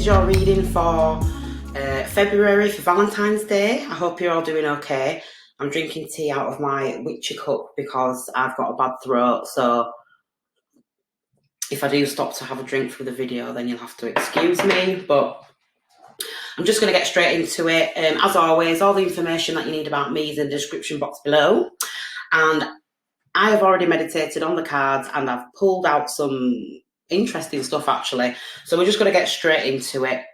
your reading for February for Valentine's Day. I hope you're all doing okay. I'm drinking tea out of my witchy cup because I've got a bad throat, so if I do stop to have a drink for the video, then you'll have to excuse me, but I'm just going to get straight into it. As always, all the information that you need about me is in the description box below, and I have already meditated on the cards and I've pulled out some interesting stuff actually, so we're just going to get straight into it.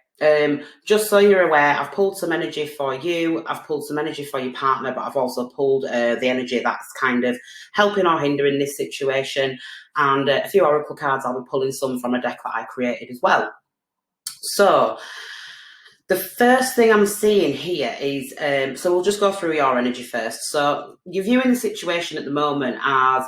Just so you're aware, I've pulled some energy for you, I've pulled some energy for your partner, but I've also pulled the energy that's kind of helping or hindering this situation, and a few oracle cards. I'll be pulling some from a deck that I created as well. So the first thing I'm seeing here is, so we'll just go through your energy first. So you're viewing the situation at the moment as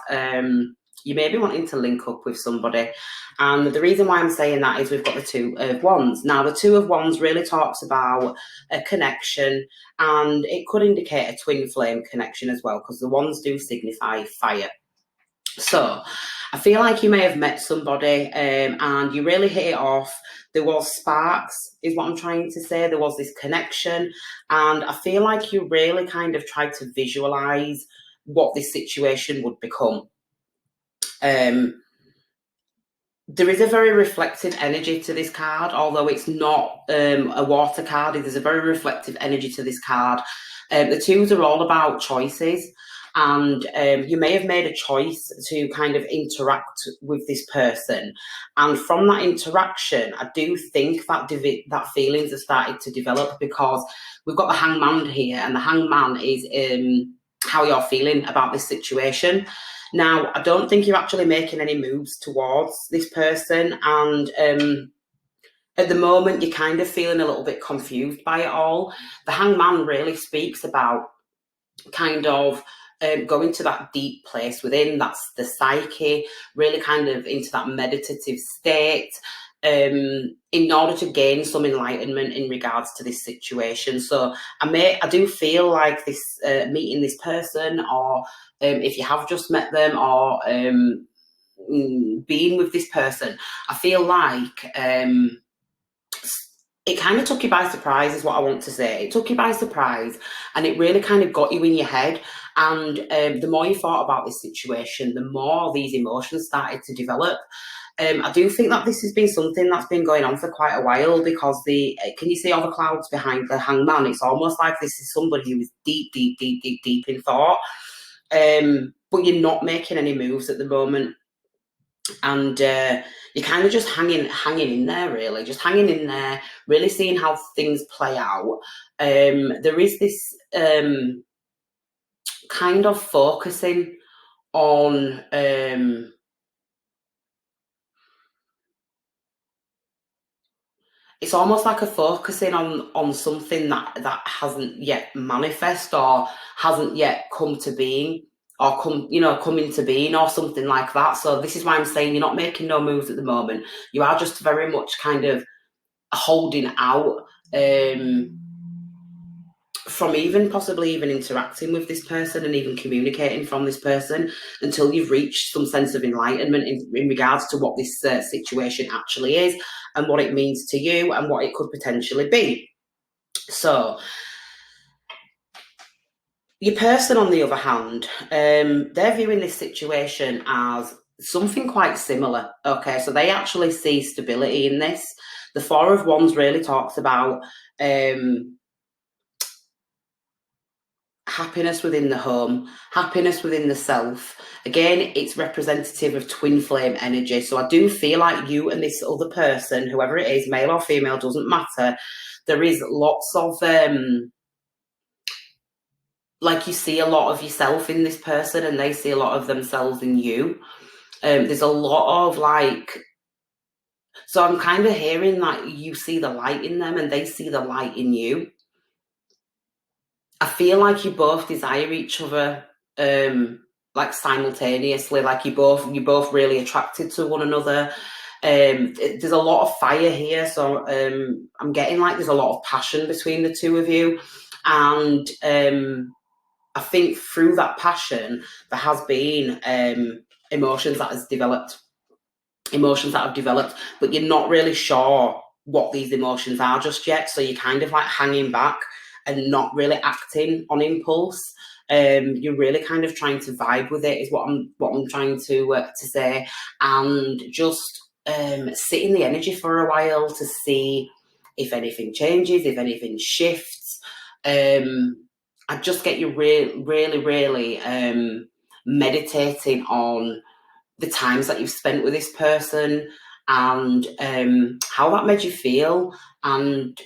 you may be wanting to link up with somebody. And the reason why I'm saying that is we've got the Two of Wands. Now, the Two of Wands really talks about a connection, and it could indicate a twin flame connection as well, because the wands do signify fire. So I feel like you may have met somebody and you really hit it off. There was sparks, is what I'm trying to say. There was this connection, and I feel like you really kind of tried to visualize what this situation would become. There is a very reflective energy to this card, although it's not a water card. There's a very reflective energy to this card. The twos are all about choices, and you may have made a choice to kind of interact with this person, and from that interaction I do think that that feelings have started to develop, because we've got the Hangman here, and the Hangman is how you're feeling about this situation. Now, I don't think you're actually making any moves towards this person, and at the moment you're kind of feeling a little bit confused by it all. The Hangman really speaks about kind of going to that deep place within, that's the psyche, really kind of into that meditative state, in order to gain some enlightenment in regards to this situation. So I do feel like this meeting this person, or if you have just met them, or being with this person, I feel like it kind of took you by surprise, is what I want to say. It took you by surprise, and it really kind of got you in your head. And the more you thought about this situation, the more these emotions started to develop. I do think that this has been something that's been going on for quite a while, because can you see all the clouds behind the Hangman? It's almost like this is somebody who is deep in thought, but you're not making any moves at the moment. And you're kind of just hanging in there, really, just hanging in there, really seeing how things play out. There is this kind of focusing on it's almost like a focusing on something that hasn't yet manifest, or hasn't yet come to being, or come into being, or something like that. So this is why I'm saying you're not making no moves at the moment. You are just very much kind of holding out from possibly even interacting with this person, and even communicating from this person, until you've reached some sense of enlightenment in regards to what this situation actually is, and what it means to you, and what it could potentially be. So your person, on the other hand, they're viewing this situation as something quite similar. Okay, so they actually see stability in this. The Four of Wands really talks about happiness within the home, happiness within the self. Again, it's representative of twin flame energy. So I do feel like you and this other person, whoever it is, male or female, doesn't matter, there is lots of like, you see a lot of yourself in this person, and they see a lot of themselves in you. There's a lot of like, so I'm kind of hearing that you see the light in them, and they see the light in you. I feel like you both desire each other, like simultaneously, like you're both really attracted to one another. There's a lot of fire here, so I'm getting like there's a lot of passion between the two of you, and I think through that passion there has been emotions that have developed, but you're not really sure what these emotions are just yet. So you're kind of like hanging back and not really acting on impulse. You're really kind of trying to vibe with it, is what I'm trying to say, and just sit in the energy for a while to see if anything changes, if anything shifts. I just get you really meditating on the times that you've spent with this person and how that made you feel. And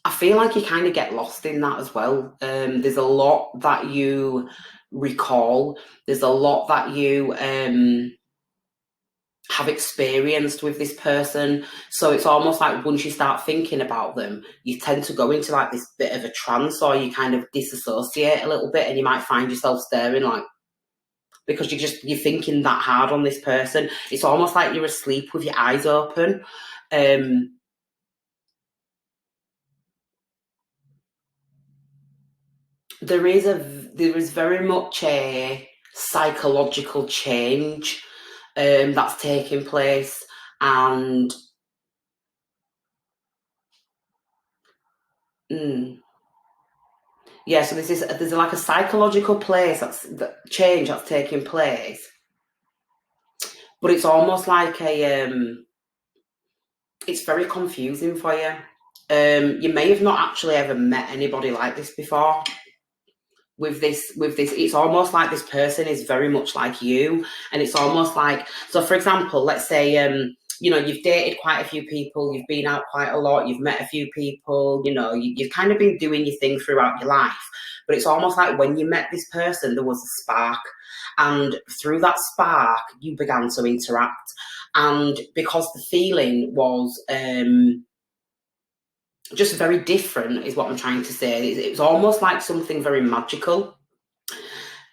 I feel like you kind of get lost in that as well. There's a lot that you recall. There's a lot that you have experienced with this person. So it's almost like once you start thinking about them, you tend to go into like this bit of a trance, or you kind of disassociate a little bit, and you might find yourself staring like, because you're thinking that hard on this person. It's almost like you're asleep with your eyes open. There is very much a psychological change that's taking place, and yeah, so there's like a psychological place change that's taking place, but it's almost like it's very confusing for you. You may have not actually ever met anybody like this before. With this, it's almost like this person is very much like you, and it's almost like, so for example, let's say you've dated quite a few people, you've been out quite a lot, you've met a few people, you've kind of been doing your thing throughout your life, but it's almost like when you met this person there was a spark, and through that spark you began to interact, and because the feeling was just very different, is what I'm trying to say. It was almost like something very magical.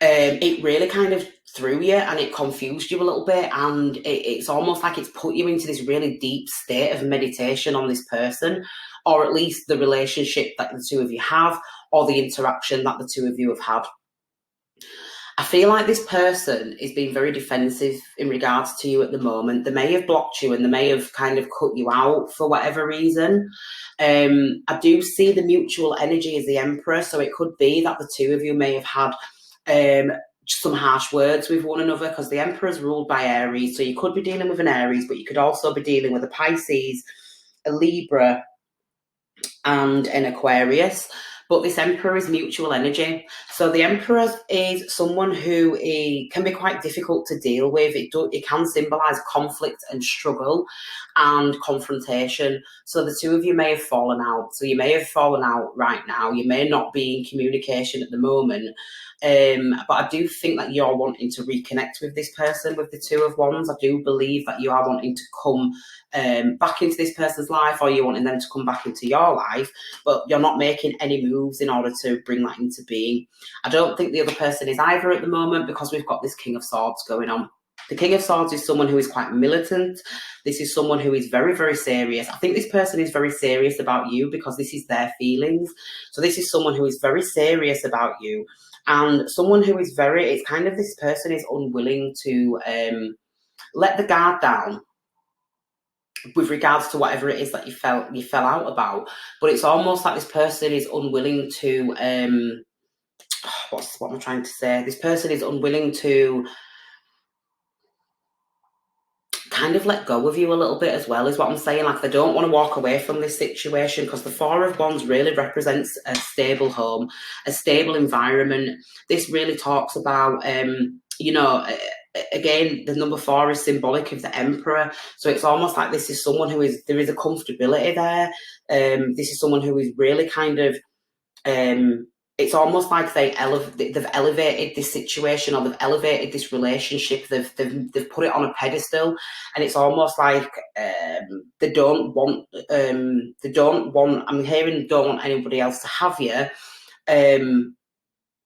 It really kind of threw you and it confused you a little bit, and it's almost like it's put you into this really deep state of meditation on this person, or at least the relationship that the two of you have, or the interaction that the two of you have had. I feel like this person is being very defensive in regards to you at the moment. They may have blocked you and they may have kind of cut you out for whatever reason. I do see the mutual energy as the Emperor, so it could be that the two of you may have had some harsh words with one another, because the Emperor is ruled by Aries, so you could be dealing with an Aries, but you could also be dealing with a Pisces, a Libra, and an Aquarius. But this Emperor is mutual energy. So the Emperor is someone who can be quite difficult to deal with. It can symbolise conflict and struggle and confrontation. So the two of you may have fallen out. So you may have fallen out right now. You may not be in communication at the moment. But I do think that you're wanting to reconnect with this person, with the Two of Wands. I do believe that you are wanting to come back into this person's life, or you're wanting them to come back into your life, but you're not making any moves in order to bring that into being. I don't think the other person is either at the moment, because we've got this King of Swords going on. The King of Swords is someone who is quite militant. This is someone who is very, very serious. I think this person is very serious about you because this is their feelings. So this is someone who is very serious about you, and someone who is it's kind of, this person is unwilling to let the guard down with regards to whatever it is that you fell out about. But it's almost like this person is unwilling to what am I trying to say? This person is unwilling to kind of let go of you a little bit as well, is what I'm saying. Like, they don't want to walk away from this situation, because the Four of Wands really represents a stable home, a stable environment. This really talks about again, the number 4 is symbolic of the Emperor, so it's almost like this is someone there is a comfortability there. This is someone who is really kind of it's almost like they've elevated this situation, or they've elevated this relationship. They've put it on a pedestal, and it's almost like they don't want. I'm hearing don't want anybody else to have you.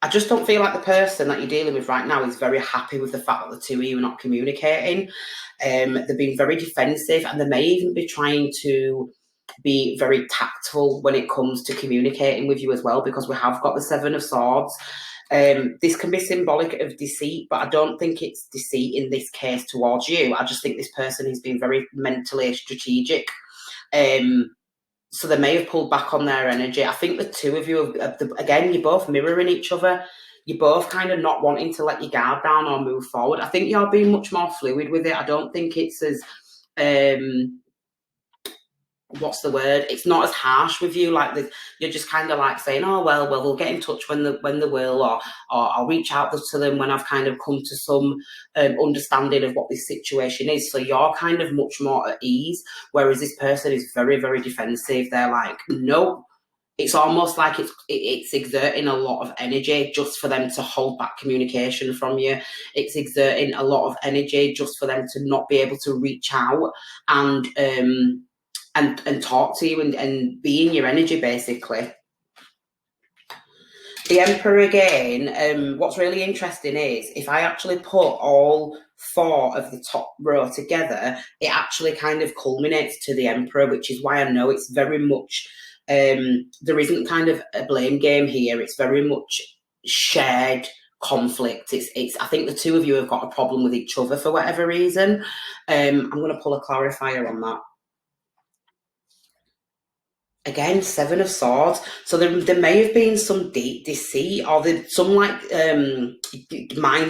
I just don't feel like the person that you're dealing with right now is very happy with the fact that the two of you are not communicating. They're being very defensive, and they may even be trying to be very tactful when it comes to communicating with you as well, because we have got the Seven of Swords. This can be symbolic of deceit, but I don't think it's deceit in this case towards you. I just think this person is being very mentally strategic. So they may have pulled back on their energy. I think the two of you, again, you're both mirroring each other. You're both kind of not wanting to let your guard down or move forward. I think you're being much more fluid with it. I don't think it's as what's the word? It's not as harsh with you. Like you're just kind of like saying, "Oh well, we'll get in touch when they will, or I'll reach out to them when I've kind of come to some understanding of what this situation is." So you're kind of much more at ease, whereas this person is very, very defensive. They're like, "Nope." It's almost like it's exerting a lot of energy just for them to hold back communication from you. It's exerting a lot of energy just for them to not be able to reach out and talk to you and be in your energy, basically. The Emperor again, what's really interesting is if I actually put all four of the top row together, it actually kind of culminates to the Emperor, which is why I know it's very much, there isn't kind of a blame game here. It's very much shared conflict. It's I think the two of you have got a problem with each other for whatever reason. I'm going to pull a clarifier on that. Again, Seven of Swords. So there may have been some deep deceit or some mind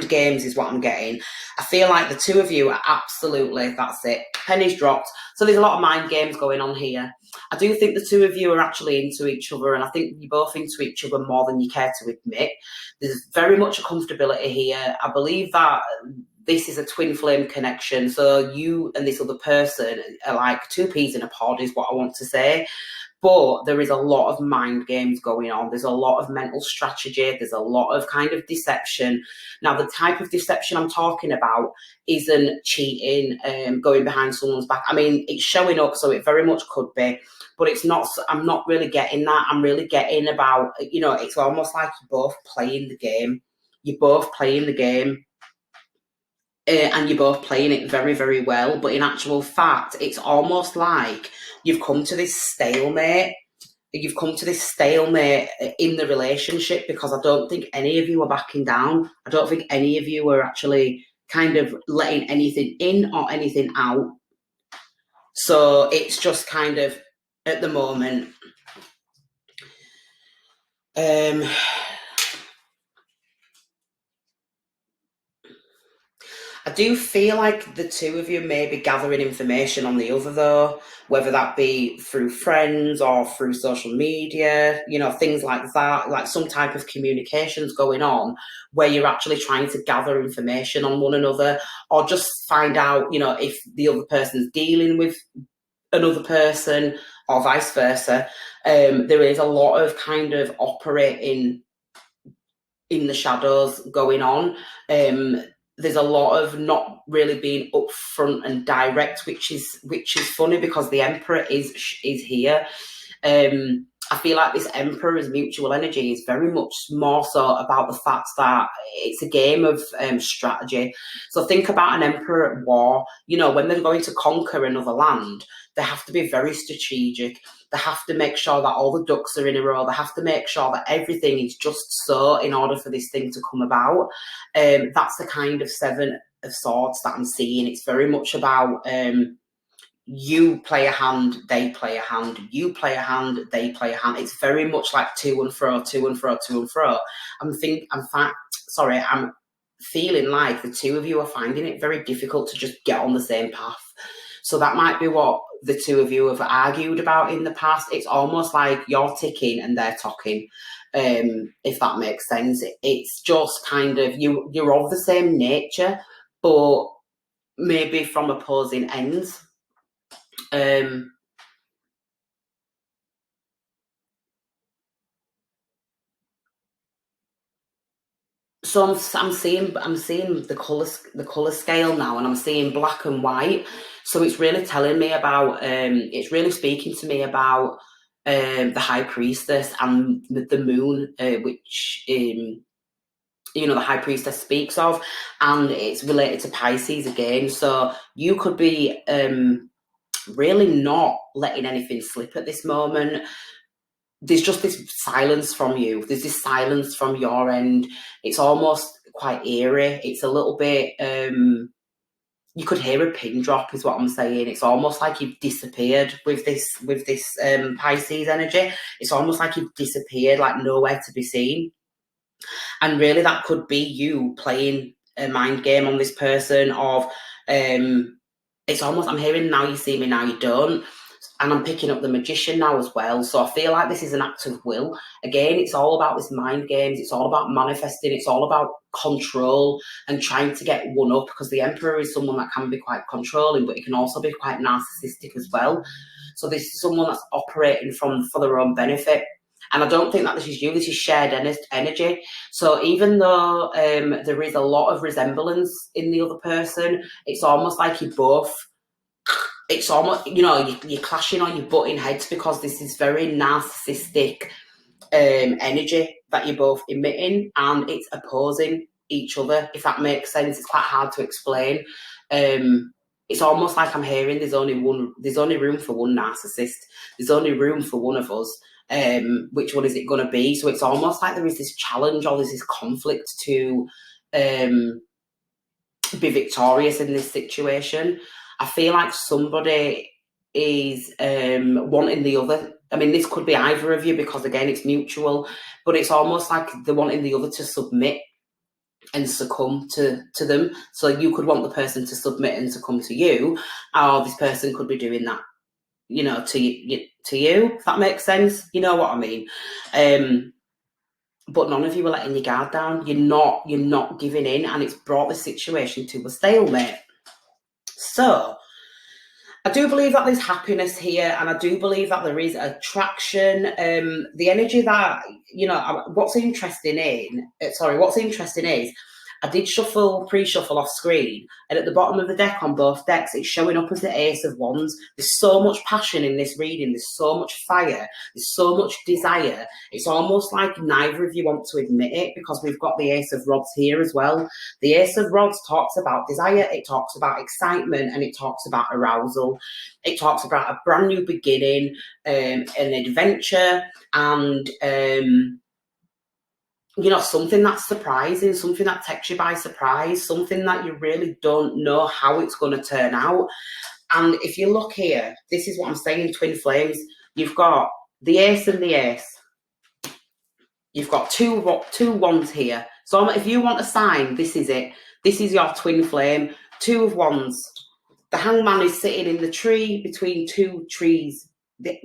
games is what I'm getting. I feel like the two of you are absolutely, that's it, pennies dropped. So there's a lot of mind games going on here. I do think the two of you are actually into each other, and I think you're both into each other more than you care to admit. There's very much a comfortability here. I believe that this is a twin flame connection. So you and this other person are like two peas in a pod is what I want to say. But there is a lot of mind games going on. There's a lot of mental strategy. There's a lot of kind of deception. Now, the type of deception I'm talking about isn't cheating, going behind someone's back. I mean, it's showing up, so it very much could be. But it's not, I'm not really getting that. I'm really getting about, it's almost like you're both playing the game. You're both playing the game. And you're both playing it very, very well. But in actual fact, it's almost like you've come to this stalemate. You've come to this stalemate in the relationship because I don't think any of you are backing down. I don't think any of you are actually kind of letting anything in or anything out. So it's just kind of, at the moment, I do feel like the two of you may be gathering information on the other, though, whether that be through friends or through social media, things like that, like some type of communications going on where you're actually trying to gather information on one another or just find out, if the other person's dealing with another person or vice versa. There is a lot of kind of operating in the shadows going on. There's a lot of not really being upfront and direct, which is funny because the Emperor is here. I feel like this Emperor's mutual energy is very much more so about the fact that it's a game of strategy. So think about an Emperor at war. When they're going to conquer another land, they have to be very strategic. They have to make sure that all the ducks are in a row. They have to make sure that everything is just so in order for this thing to come about. That's the kind of Seven of Swords that I'm seeing. It's very much about you play a hand, they play a hand, you play a hand, they play a hand. It's very much like to and fro, to and fro, to and fro. I'm feeling like the two of you are finding it very difficult to just get on the same path. So that might be what the two of you have argued about in the past. It's almost like you're ticking and they're talking, if that makes sense. It's just kind of, you're of the same nature, but maybe from opposing ends. So I'm seeing the colour scale now, and I'm seeing black and white. So it's really telling me about, it's really speaking to me about the High Priestess and the moon, which the High Priestess speaks of, and it's related to Pisces again. So you could be really not letting anything slip at this moment. there's just this silence from you. There's this silence from your end. It's almost quite eerie. It's a little bit, you could hear a pin drop is what I'm saying. It's almost like you've disappeared with this Pisces energy. It's almost like you've disappeared, like nowhere to be seen. And really that could be you playing a mind game on this person of, it's almost, I'm hearing now you see me, now you don't. And I'm picking up the Magician now as well. So I feel like this is an act of will. Again, it's all about this mind games. It's all about manifesting. It's all about control and trying to get one up, because the Emperor is someone that can be quite controlling, but he can also be quite narcissistic as well. So this is someone that's operating for their own benefit. And I don't think that this is you. This is shared energy. So even though there is a lot of resemblance in the other person, it's almost like you both, it's almost, you're clashing or you're butting heads, because this is very narcissistic energy that you're both emitting, and it's opposing each other, if that makes sense. It's quite hard to explain. It's almost like I'm hearing there's only room for one narcissist. There's only room for one of us. Which one is it going to be? So it's almost like there is this challenge, or there's this conflict to be victorious in this situation. I feel like somebody is wanting the other. I mean, this could be either of you, because again, it's mutual, but it's almost like they're wanting the other to submit and succumb to them. So you could want the person to submit and succumb to you, or this person could be doing that, to you, if that makes sense. You know what I mean? But none of you are letting your guard down. You're not giving in, and it's brought the situation to a stalemate. So I do believe that there's happiness here, and I do believe that there is attraction. The energy that, what's interesting is I did pre-shuffle off screen, and at the bottom of the deck on both decks, it's showing up as the Ace of Wands. There's so much passion in this reading. There's so much fire. There's so much desire. It's almost like neither of you want to admit it, because we've got the Ace of Rods here as well. The Ace of Rods talks about desire. It talks about excitement, and it talks about arousal. It talks about a brand new beginning, an adventure, and something that's surprising, something that takes you by surprise, something that you really don't know how it's going to turn out. And if you look here, this is what I'm saying, twin flames. You've got the Ace and the Ace. You've got two wands here. So if you want a sign, this is it. This is your twin flame. Two of Wands. The Hangman is sitting in the tree between two trees, the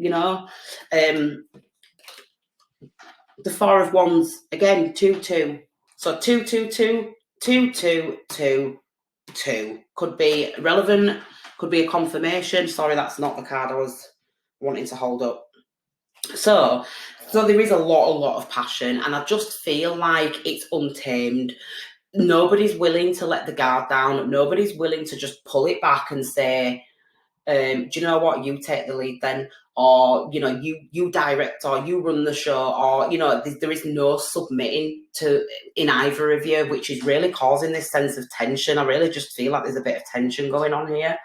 Four of Wands, again, 2-2. So 2-2-2, 2-2-2-2. Could be relevant, could be a confirmation. Sorry, that's not the card I was wanting to hold up. So there is a lot of passion, and I just feel like it's untamed. Nobody's willing to let the guard down. Nobody's willing to just pull it back and say, do you know what, you take the lead then, or you direct, or you run the show, or there is no submitting to in either of you, which is really causing this sense of tension. I really just feel like there's a bit of tension going on here.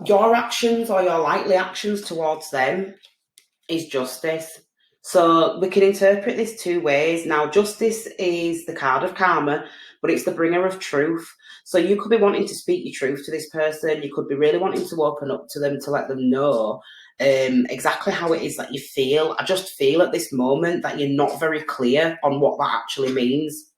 Your actions, or your likely actions towards them, is justice. So we can interpret this two ways. Now, justice is the card of karma, but it's the bringer of truth. So you could be wanting to speak your truth to this person. You could be really wanting to open up to them, to let them know exactly how it is that you feel. I just feel at this moment that you're not very clear on what that actually means.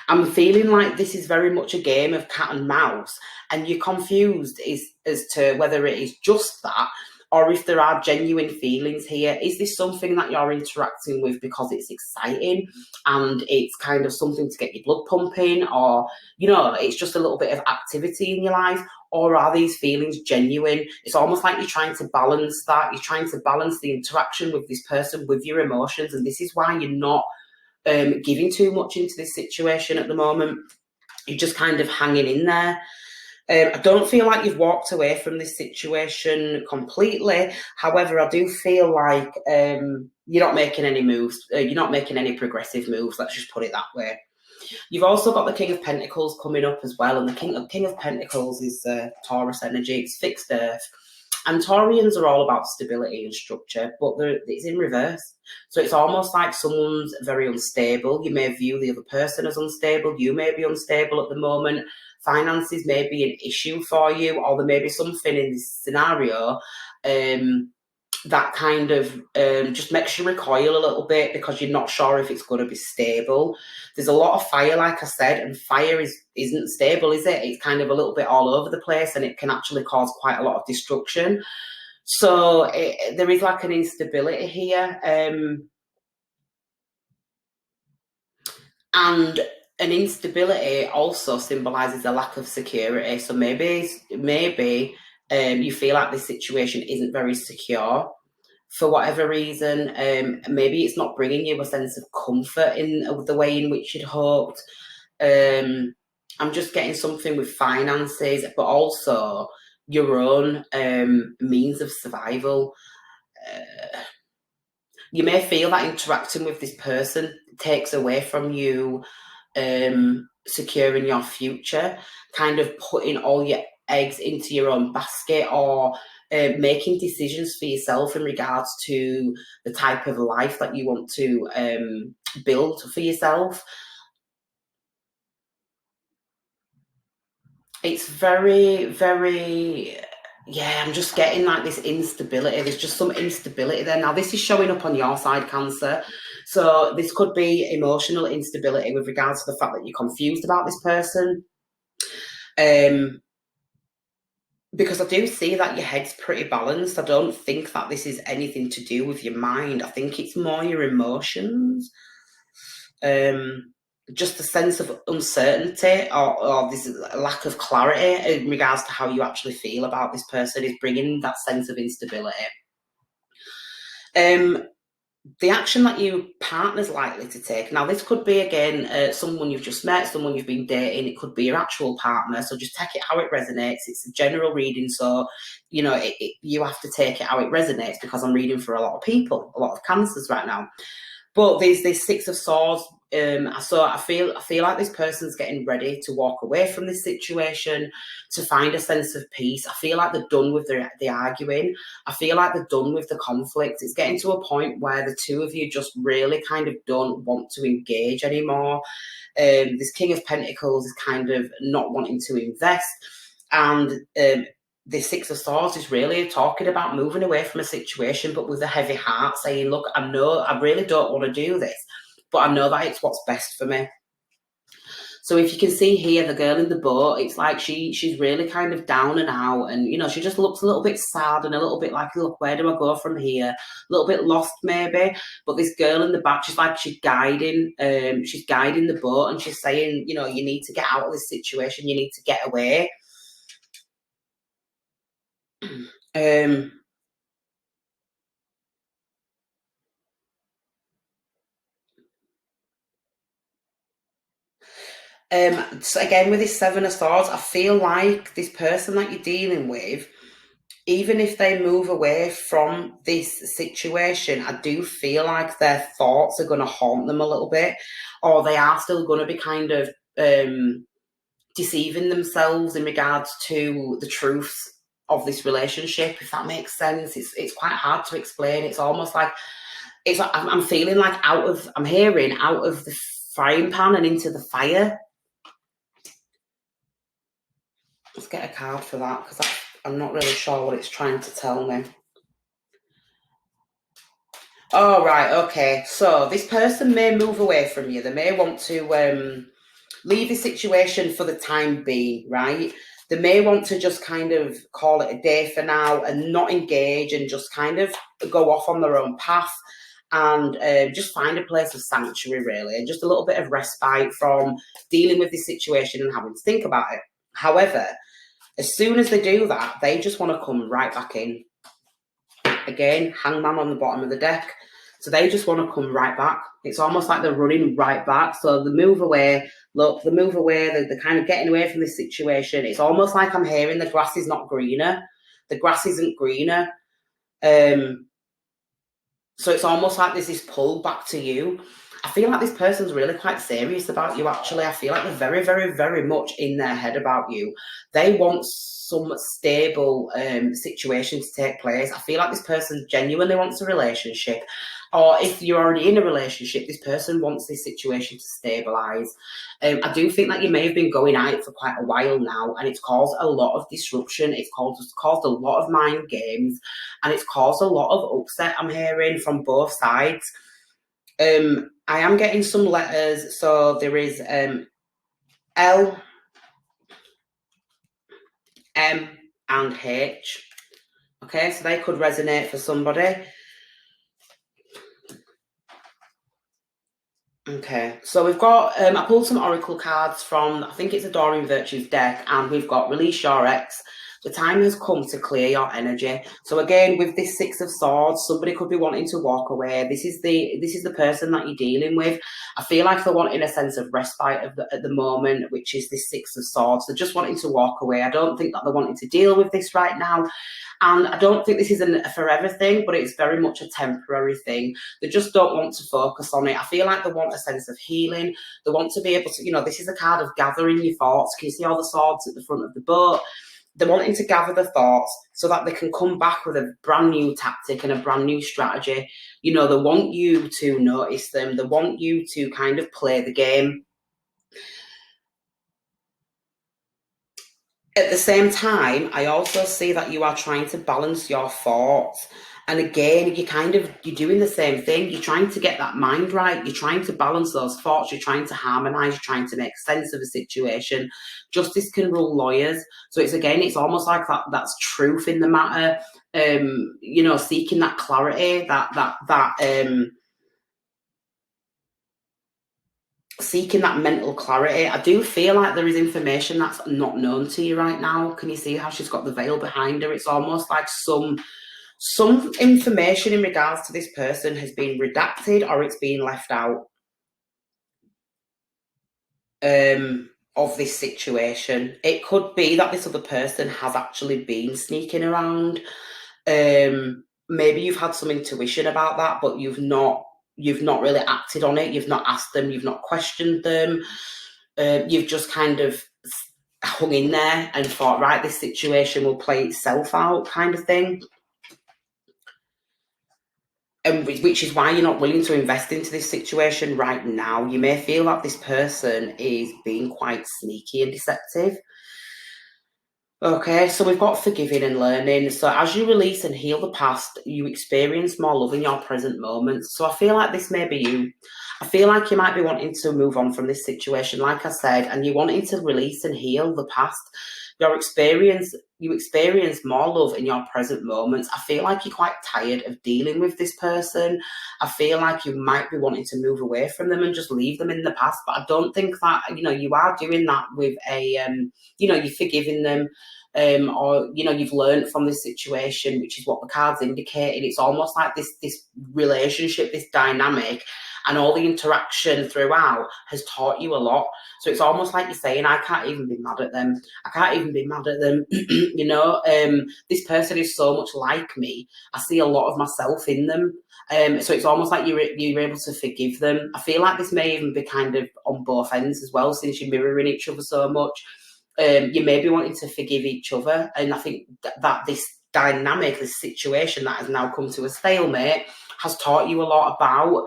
I'm feeling like this is very much a game of cat and mouse, and you're confused as to whether it is just that, or if there are genuine feelings here. Is this something that you're interacting with because it's exciting and it's kind of something to get your blood pumping, or, it's just a little bit of activity in your life? Or are these feelings genuine? It's almost like you're trying to balance that. You're trying to balance the interaction with this person with your emotions, and this is why you're not giving too much into this situation at the moment. You're just kind of hanging in there. I don't feel like you've walked away from this situation completely. However, I do feel like you're not making any moves. You're not making any progressive moves. Let's just put it that way. You've also got the King of Pentacles coming up as well. And the King of Pentacles is Taurus energy. It's fixed earth. And Taurians are all about stability and structure, but it's in reverse. So it's almost like someone's very unstable. You may view the other person as unstable. You may be unstable at the moment. Finances may be an issue for you, or there may be something in this scenario that kind of just makes you recoil a little bit because you're not sure if it's going to be stable. There's a lot of fire, like I said, and fire isn't stable, is it? It's kind of a little bit all over the place, and it can actually cause quite a lot of destruction. So there is like an instability here. And an instability also symbolises a lack of security. So maybe you feel like this situation isn't very secure for whatever reason. Maybe it's not bringing you a sense of comfort in the way in which you'd hoped. I'm just getting something with finances, but also your own means of survival. You may feel that interacting with this person takes away from you securing your future, kind of putting all your eggs into your own basket, or making decisions for yourself in regards to the type of life that you want to build for yourself. It's very, very, yeah, I'm just getting like this instability. There's just some instability there. Now, this is showing up on your side, Cancer. So this could be emotional instability with regards to the fact that you're confused about this person. Because I do see that your head's pretty balanced. I don't think that this is anything to do with your mind. I think it's more your emotions. Just a sense of uncertainty or this lack of clarity in regards to how you actually feel about this person is bringing that sense of instability. The action that your partner's likely to take. Now, this could be, again, someone you've just met, someone you've been dating. It could be your actual partner. So just take it how it resonates. It's a general reading. So, you know, you have to take it how it resonates because I'm reading for a lot of people, a lot of Cancers right now. But there's this Six of Swords. So I feel like this person's getting ready to walk away from this situation, to find a sense of peace. I feel like they're done with the arguing. I feel like they're done with the conflict. It's getting to a point where the two of you just really kind of don't want to engage anymore. This King of Pentacles is kind of not wanting to invest. And the Six of Swords is really talking about moving away from a situation, but with a heavy heart, saying, look, I know I really don't want to do this, but I know that it's what's best for me. So if you can see here, the girl in the boat, it's like she's really kind of down and out, and, you know, she just looks a little bit sad and a little bit like, look, where do I go from here? A little bit lost maybe. But this girl in the back, she's guiding the boat, and she's saying, you know, you need to get out of this situation. You need to get away. So again, with this Seven of Swords, I feel like this person that you're dealing with, even if they move away from this situation, I do feel like their thoughts are going to haunt them a little bit, or they are still going to be kind of deceiving themselves in regards to the truths of this relationship, if that makes sense. It's quite hard to explain. It's almost like I'm feeling like I'm hearing out of the frying pan and into the fire. Let's get a card for that, because I'm not really sure what it's trying to tell me. Oh, right, okay. So this person may move away from you. They may want to leave the situation for the time being, right? They may want to just kind of call it a day for now and not engage and just kind of go off on their own path and just find a place of sanctuary, really, and just a little bit of respite from dealing with this situation and having to think about it. However, as soon as they do that, they just want to come right back in. Again, Hangman on the bottom of the deck. So they just want to come right back. It's almost like they're running right back. So they move away. Look, they move away. They're kind of getting away from this situation. It's almost like I'm hearing the grass is not greener. The grass isn't greener. So it's almost like there's this pull back to you. I feel like this person's really quite serious about you, actually. I feel like they're very, very, very much in their head about you. They want some stable situation to take place. I feel like this person genuinely wants a relationship. Or if you're already in a relationship, this person wants this situation to stabilise. I do think that you may have been going at it for quite a while now, and it's caused a lot of disruption. It's caused a lot of mind games, and it's caused a lot of upset, I'm hearing, from both sides. I am getting some letters. So there is L, M, and H. Okay, so they could resonate for somebody. Okay, so we've got, I pulled some oracle cards from, I think it's Adoring Virtues deck, and we've got Release Your Ex. The time has come to clear your energy. So again, with this Six of Swords, somebody could be wanting to walk away. This is the person that you're dealing with. I feel like they're wanting a sense of respite at the moment, which is this Six of Swords. They're just wanting to walk away. I don't think that they're wanting to deal with this right now. And I don't think this is a forever thing, but it's very much a temporary thing. They just don't want to focus on it. I feel like they want a sense of healing. They want to be able to, this is a card of gathering your thoughts. Can you see all the swords at the front of the boat? They're wanting to gather the thoughts so that they can come back with a brand new tactic and a brand new strategy. They want you to notice them. They want you to kind of play the game. At the same time, I also see that you are trying to balance your thoughts. And again, you're doing the same thing. You're trying to get that mind right. You're trying to balance those thoughts. You're trying to harmonize. You're trying to make sense of a situation. Justice can rule lawyers. So it's almost like that's truth in the matter. Seeking that clarity, seeking that mental clarity. I do feel like there is information that's not known to you right now. Can you see how she's got the veil behind her? It's almost like some information in regards to this person has been redacted, or it's been left out of this situation. It could be that this other person has actually been sneaking around. Maybe you've had some intuition about that, but you've not really acted on it. You've not asked them. You've not questioned them. You've just kind of hung in there and thought, right, this situation will play itself out, kind of thing. And which is why you're not willing to invest into this situation right now. You may feel like this person is being quite sneaky and deceptive. Okay, so we've got forgiving and learning. So as you release and heal the past, you experience more love in your present moments. So I feel like this may be you. I feel like you might be wanting to move on from this situation, like I said, and you're wanting to release and heal the past. You experience more love in your present moments. I feel like you're quite tired of dealing with this person. I feel like you might be wanting to move away from them and just leave them in the past. But I don't think that, you are doing that with you're forgiving them. Or you've learned from this situation, which is what the cards indicated. It's almost like this relationship, this dynamic, and all the interaction throughout has taught you a lot. So it's almost like you're saying, I can't even be mad at them. I can't even be mad at them. This person is so much like me. I see a lot of myself in them. So it's almost like you're able to forgive them. I feel like this may even be kind of on both ends as well, since you're mirroring each other so much. You may be wanting to forgive each other. And I think that this dynamic, this situation that has now come to a stalemate, has taught you a lot about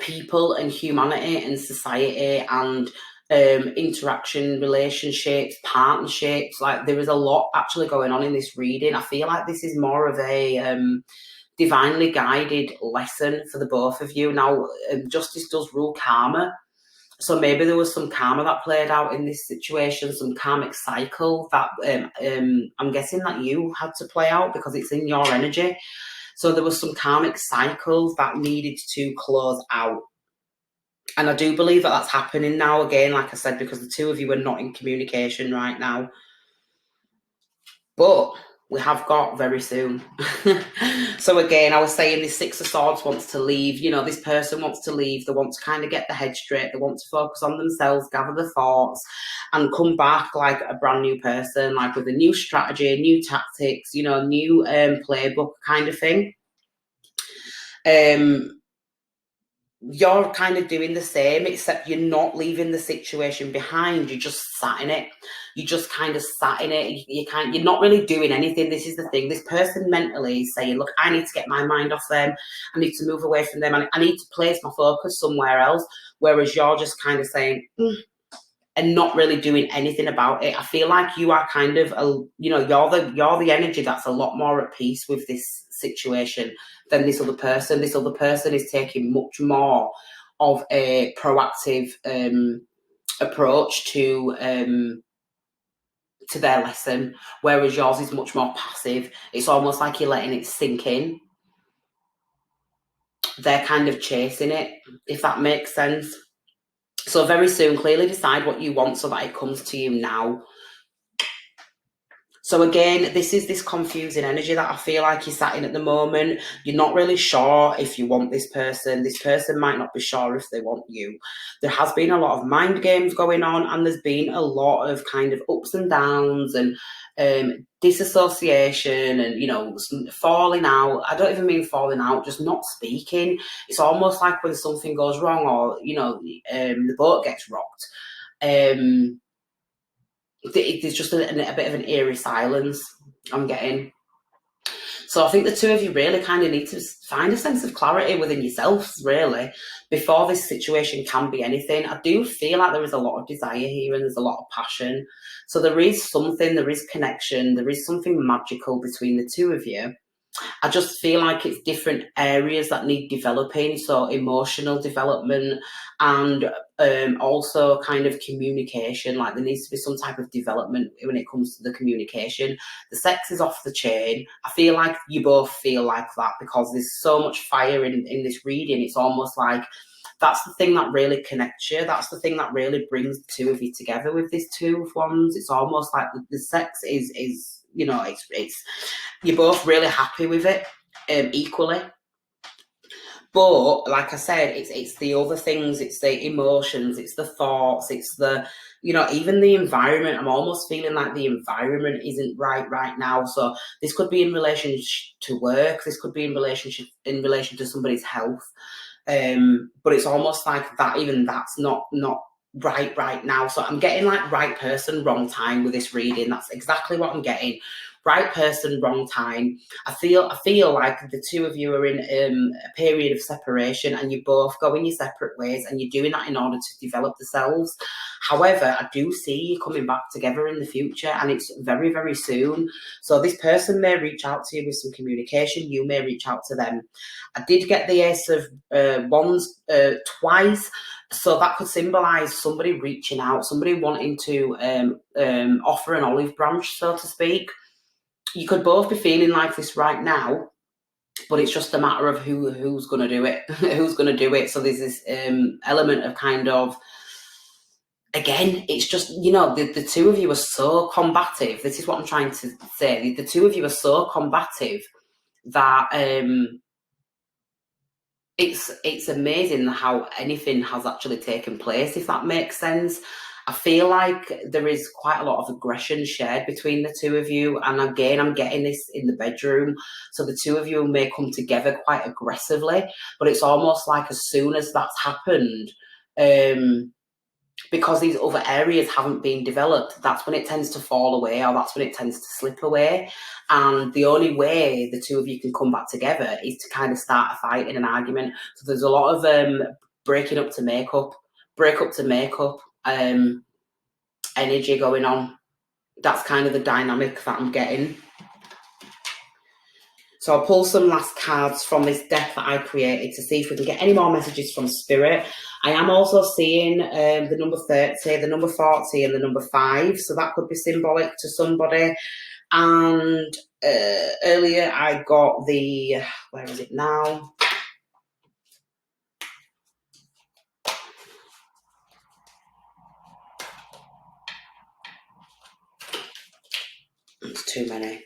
people and humanity and society and interaction, relationships, partnerships. Like, there is a lot actually going on in this reading. I feel like this is more of a divinely guided lesson for the both of you. Now, justice does rule karma. So maybe there was some karma that played out in this situation, some karmic cycle that I'm guessing that you had to play out because it's in your energy. So there was some karmic cycles that needed to close out. And I do believe that that's happening now, again, like I said, because the two of you are not in communication right now. But we have got very soon. So again, I was saying this Six of Swords wants to leave. This person wants to leave. They want to kind of get the head straight. They want to focus on themselves, gather the thoughts, and come back like a brand new person, like with a new strategy, new tactics, new playbook kind of thing. you're kind of doing the same, except you're not leaving the situation behind. You're just sat in it. You just kind of sat in it. You're not really doing anything. This is the thing. This person mentally is saying, look, I need to get my mind off them. I need to move away from them. I need to place my focus somewhere else. Whereas you're just kind of saying, and not really doing anything about it. I feel like you are kind of, you're the energy that's a lot more at peace with this situation than this other person. This other person is taking much more of a proactive approach to their lesson, whereas yours is much more passive. It's almost like you're letting it sink in. They're kind of chasing it, if that makes sense. So very soon, clearly decide what you want so that it comes to you now. So again, this is this confusing energy that I feel like you're sat in at the moment. You're not really sure if you want this person. This person might not be sure if they want you. There has been a lot of mind games going on, and there's been a lot of kind of ups and downs and disassociation and, falling out. I don't even mean falling out, just not speaking. It's almost like when something goes wrong or, the boat gets rocked. There's just a bit of an eerie silence I'm getting. So I think the two of you really kind of need to find a sense of clarity within yourselves, really, before this situation can be anything. I do feel like there is a lot of desire here and there's a lot of passion. So there is connection, there is something magical between the two of you. I just feel like it's different areas that need developing, so emotional development and also kind of communication. Like there needs to be some type of development when it comes to the communication. The sex is off the chain. I feel like you both feel like that because there's so much fire in this reading. It's almost like that's the thing that really connects you. That's the thing that really brings the two of you together with this Two of Wands. It's almost like the sex is it's you're both really happy with it equally. But like I said, it's the other things, it's the emotions, it's the thoughts, it's the, even the environment. I'm almost feeling like the environment isn't right now. So this could be in relation to work. This could be in relation to somebody's health. But it's almost like that, even that's not right now. So I'm getting like right person, wrong time with this reading. That's exactly what I'm getting. Right person, wrong time. I feel like the two of you are in a period of separation and you both going your separate ways and you're doing that in order to develop yourselves. However, I do see you coming back together in the future and it's very, very soon. So this person may reach out to you with some communication. You may reach out to them. I did get the Ace of Wands twice. So that could symbolise somebody reaching out, somebody wanting to offer an olive branch, so to speak. You could both be feeling like this right now, but it's just a matter of who's going to do it. Who's going to do it. So there's this element of kind of, again, it's just, the two of you are so combative. This is what I'm trying to say. The two of you are so combative that it's amazing how anything has actually taken place, if that makes sense. I feel like there is quite a lot of aggression shared between the two of you. And again, I'm getting this in the bedroom. So the two of you may come together quite aggressively, but it's almost like as soon as that's happened, because these other areas haven't been developed, that's when it tends to fall away or that's when it tends to slip away. And the only way the two of you can come back together is to kind of start a fight in an argument. So there's a lot of break up to make up energy going on. That's kind of the dynamic that I'm getting. So I'll pull some last cards from this deck that I created to see if we can get any more messages from Spirit. I am also seeing the number 30, the number 40 and the number 5. So that could be symbolic to somebody. And earlier I got the, where is it now? It's too many.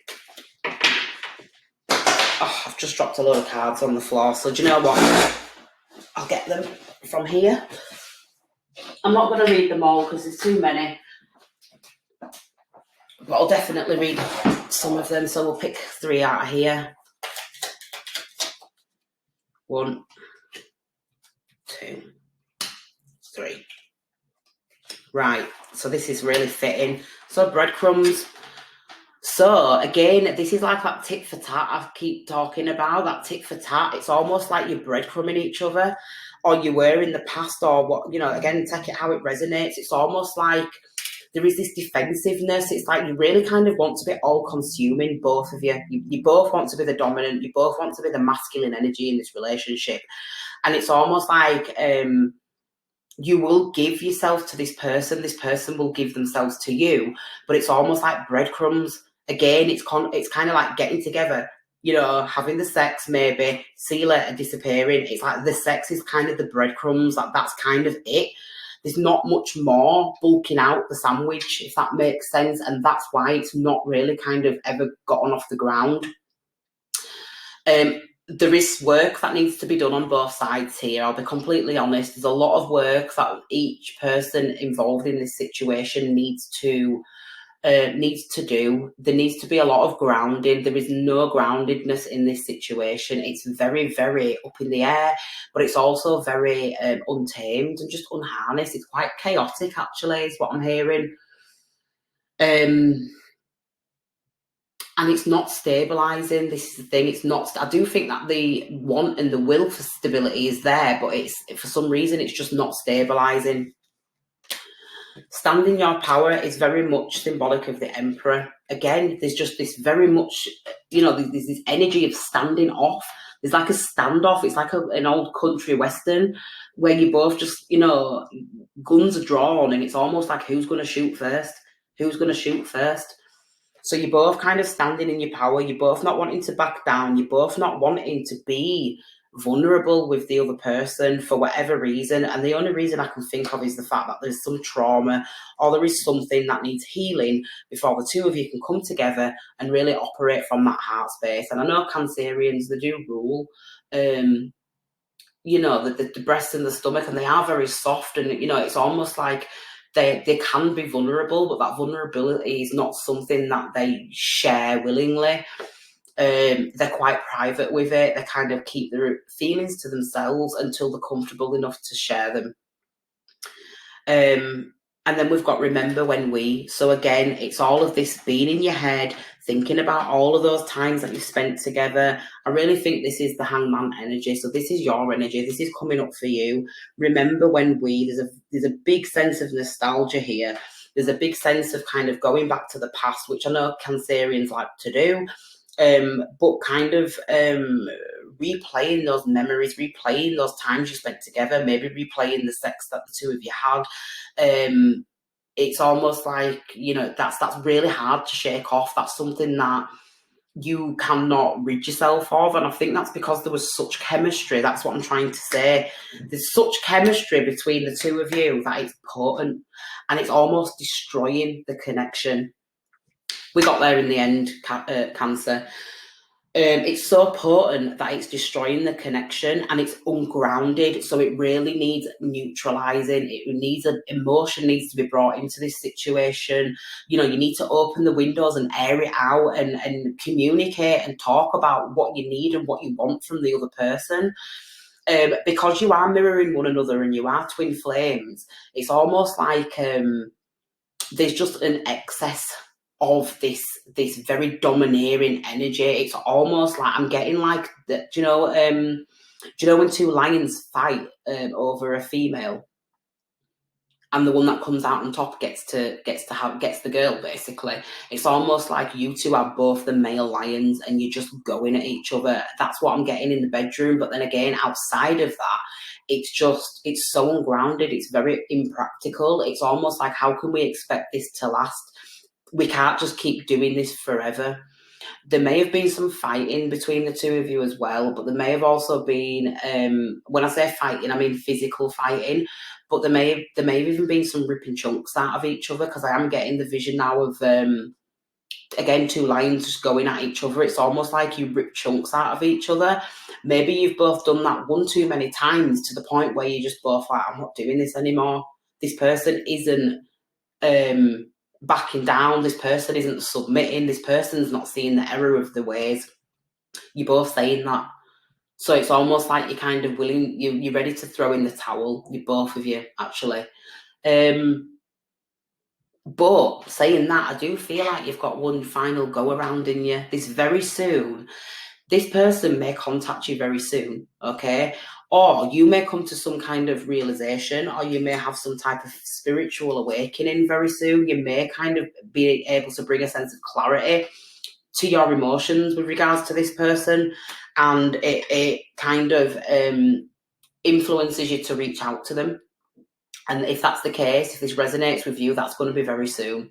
Oh, I've just dropped a load of cards on the floor. So do you know what? I'll get them from here. I'm not going to read them all because there's too many. But I'll definitely read some of them. So we'll pick 3 out of here. 1, 2, 3. Right, so this is really fitting. So breadcrumbs. So again, this is like that tit for tat I keep talking about, that tit for tat. It's almost like you're breadcrumbing each other, or you were in the past, or what, again, take it how it resonates. It's almost like there is this defensiveness. It's like you really kind of want to be all-consuming, both of you. You both want to be the dominant. You both want to be the masculine energy in this relationship. And it's almost like you will give yourself to this person will give themselves to you, but it's almost like breadcrumbs. Again, it's kind of like getting together, having the sex, maybe, see you later, disappearing. It's like the sex is kind of the breadcrumbs, that's kind of it. There's not much more bulking out the sandwich, if that makes sense, and that's why it's not really kind of ever gotten off the ground. There is work that needs to be done on both sides here. I'll be completely honest. There's a lot of work that each person involved in this situation needs to do. There needs to be a lot of grounding. There is no groundedness in this situation. It's very, very up in the air, but it's also very untamed and just unharnessed. It's quite chaotic, actually, is what I'm hearing. And it's not stabilising. This is the thing. It's not. I do think that the want and the will for stability is there, but it's, for some reason, it's just not stabilising. Standing your power is very much symbolic of the Emperor. Again, there's just this very much, there's this energy of standing off. There's like a standoff. It's like an old country western where you both just, guns are drawn, and it's almost like who's going to shoot first? Who's going to shoot first? So you're both kind of standing in your power. You're both not wanting to back down. You're both not wanting to be vulnerable with the other person for whatever reason. And the only reason I can think of is the fact that there's some trauma, or there is something that needs healing before the two of you can come together and really operate from that heart space. And I know Cancerians, they do rule, the breast and the stomach, and they are very soft, and, it's almost like they can be vulnerable, but that vulnerability is not something that they share willingly. They're quite private with it. They kind of keep their feelings to themselves until they're comfortable enough to share them. And then we've got remember when we. So again, it's all of this being in your head, thinking about all of those times that you've spent together. I really think this is the hangman energy. So this is your energy. This is coming up for you. Remember when we. There's a big sense of nostalgia here. There's a big sense of kind of going back to the past, which I know Cancerians like to do. But kind of replaying those memories, replaying those times you spent together, maybe replaying the sex that the two of you had. It's almost like, that's really hard to shake off. That's something that you cannot rid yourself of. And I think that's because there was such chemistry. That's what I'm trying to say. There's such chemistry between the two of you that it's potent, and it's almost destroying the connection. We got there in the end, Cancer. It's so potent that it's destroying the connection, and it's ungrounded. So it really needs neutralizing. Emotion needs to be brought into this situation. You need to open the windows and air it out, and communicate and talk about what you need and what you want from the other person. Because you are mirroring one another and you are twin flames. It's almost like there's just an excess of this very domineering energy. It's almost like I'm getting like do you know when two lions fight over a female, and the one that comes out on top gets the girl, basically? It's almost like you two are both the male lions and you're just going at each other. That's what I'm getting in the bedroom. But then again, outside of that, it's so ungrounded. It's very impractical. It's almost like, how can we expect this to last? We can't just keep doing this forever. There may have been some fighting between the two of you as well, but there may have also been, when I say fighting, I mean physical fighting, but there may have even been some ripping chunks out of each other, because I am getting the vision now of, again, two lions just going at each other. It's almost like you rip chunks out of each other. Maybe you've both done that one too many times, to the point where you're just both like, I'm not doing this anymore. This person isn't backing down. This person isn't submitting. This person's not seeing the error of the ways. You're both saying that. So it's almost like you're kind of willing, you're ready to throw in the towel, you both of you, actually. But saying that, I do feel like you've got one final go around in you. This very soon, this person may contact you very soon, okay? Or you may come to some kind of realization, or you may have some type of spiritual awakening very soon. You may kind of be able to bring a sense of clarity to your emotions with regards to this person, and it kind of influences you to reach out to them. And if that's the case, if this resonates with you, that's going to be very soon.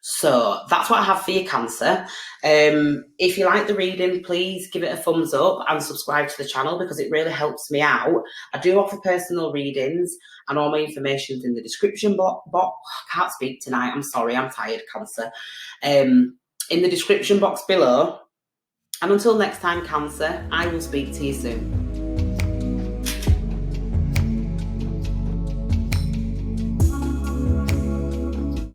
So that's what I have for you, Cancer. If you like the reading, please give it a thumbs up and subscribe to the channel because it really helps me out. I do offer personal readings and all my information's in the description box. I can't speak tonight. I'm sorry. I'm tired, Cancer. In the description box below. And until next time, Cancer, I will speak to you soon.